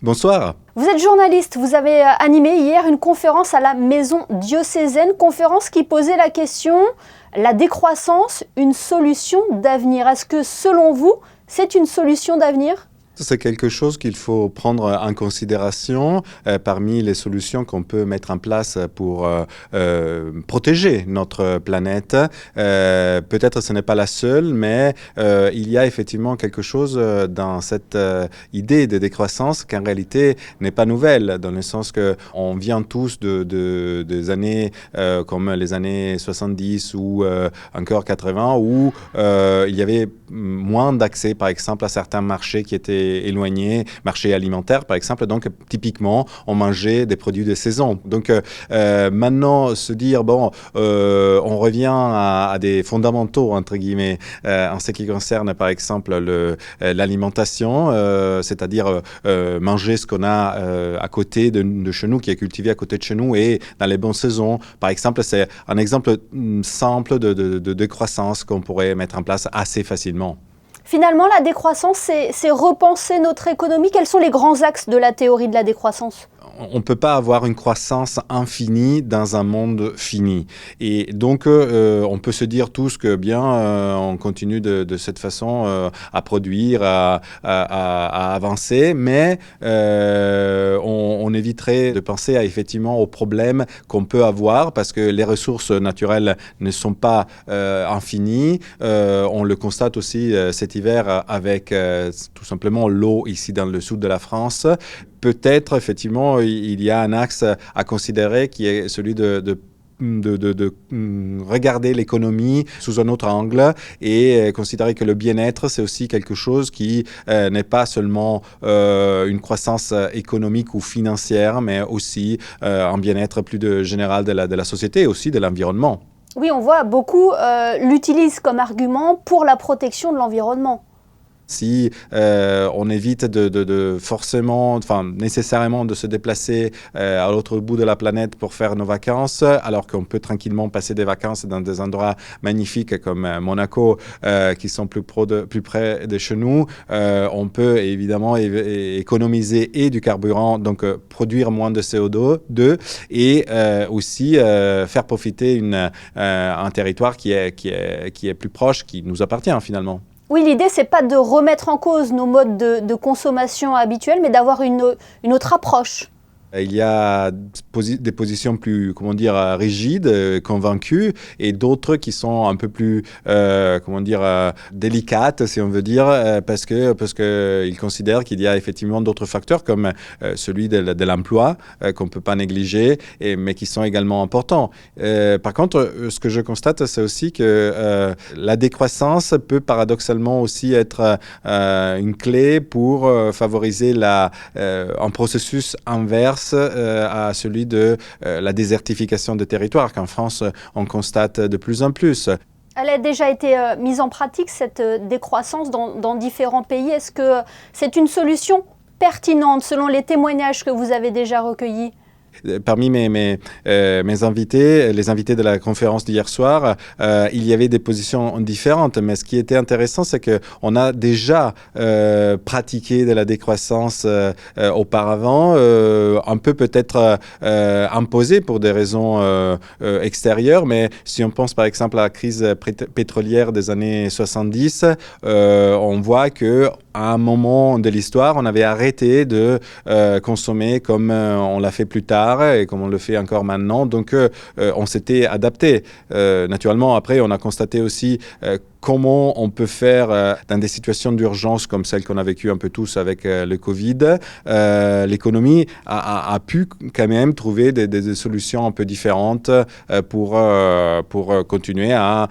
Bonsoir. Vous êtes journaliste, vous avez animé hier une conférence à la Maison diocésaine, conférence qui posait la question « La décroissance, une solution d'avenir ». Est-ce que selon vous, c'est une solution d'avenir ? C'est quelque chose qu'il faut prendre en considération parmi les solutions qu'on peut mettre en place pour protéger notre planète. Peut-être ce n'est pas la seule, mais il y a effectivement quelque chose dans cette idée de décroissance qu'en réalité n'est pas nouvelle, dans le sens qu'on vient tous des années comme les années 70 ou encore 80, où il y avait moins d'accès, par exemple, à certains marchés qui étaient éloignés, marché alimentaire par exemple, donc typiquement on mangeait des produits de saison. Donc maintenant se dire on revient à des fondamentaux entre guillemets en ce qui concerne par exemple l'alimentation, c'est-à-dire manger ce qu'on a à côté de chez nous, qui est cultivé à côté de chez nous et dans les bonnes saisons. Par exemple, c'est un exemple simple de décroissance qu'on pourrait mettre en place assez facilement. Finalement, la décroissance, c'est repenser notre économie. Quels sont les grands axes de la théorie de la décroissance ? On ne peut pas avoir une croissance infinie dans un monde fini. Et donc, on peut se dire tous que bien, on continue de cette façon à produire, à avancer, mais on éviterait de penser effectivement aux problèmes qu'on peut avoir parce que les ressources naturelles ne sont pas infinies. On le constate aussi cet hiver avec tout simplement l'eau ici dans le sud de la France. Peut-être, effectivement, il y a un axe à considérer qui est celui de regarder l'économie sous un autre angle et considérer que le bien-être, c'est aussi quelque chose qui n'est pas seulement une croissance économique ou financière, mais aussi un bien-être plus général de la société et aussi de l'environnement. Oui, on voit beaucoup l'utilisent comme argument pour la protection de l'environnement. Si on évite nécessairement de se déplacer à l'autre bout de la planète pour faire nos vacances, alors qu'on peut tranquillement passer des vacances dans des endroits magnifiques comme Monaco, qui sont plus près de chez nous, on peut évidemment économiser et du carburant, donc produire moins de CO2 et aussi faire profiter un territoire qui est plus proche, qui nous appartient finalement. Oui, l'idée, c'est pas de remettre en cause nos modes de consommation habituels, mais d'avoir une autre approche. Il y a des positions plus, rigides, convaincues, et d'autres qui sont un peu plus, délicates, si on veut dire, parce que ils considèrent qu'il y a effectivement d'autres facteurs comme celui de l'emploi qu'on peut pas négliger, mais qui sont également importants. Par contre, ce que je constate, c'est aussi que la décroissance peut paradoxalement aussi être une clé pour favoriser un processus inverse à celui de la désertification des territoires qu'en France on constate de plus en plus. Elle a déjà été mise en pratique, cette décroissance dans différents pays. Est-ce que c'est une solution pertinente selon les témoignages que vous avez déjà recueillis ? Parmi mes invités, les invités de la conférence d'hier soir, il y avait des positions différentes. Mais ce qui était intéressant, c'est qu'on a déjà pratiqué de la décroissance auparavant, un peu peut-être imposée pour des raisons extérieures. Mais si on pense par exemple à la crise pétrolière des années 70, on voit que à un moment de l'histoire, on avait arrêté de consommer comme on l'a fait plus tard et comme on le fait encore maintenant. Donc, on s'était adapté. Naturellement, après, on a constaté aussi comment on peut faire dans des situations d'urgence comme celle qu'on a vécue un peu tous avec le Covid. L'économie a pu quand même trouver des solutions un peu différentes pour continuer à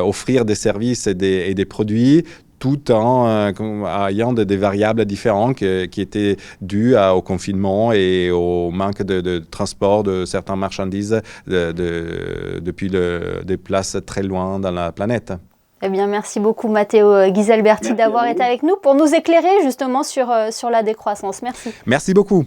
offrir des services et des produits tout en ayant des variables différentes qui étaient dues au confinement et au manque de transport de certaines marchandises depuis des places très loin dans la planète. Eh bien, merci beaucoup Matteo Ghisalberti d'avoir été avec nous pour nous éclairer justement sur la décroissance. Merci. Merci beaucoup.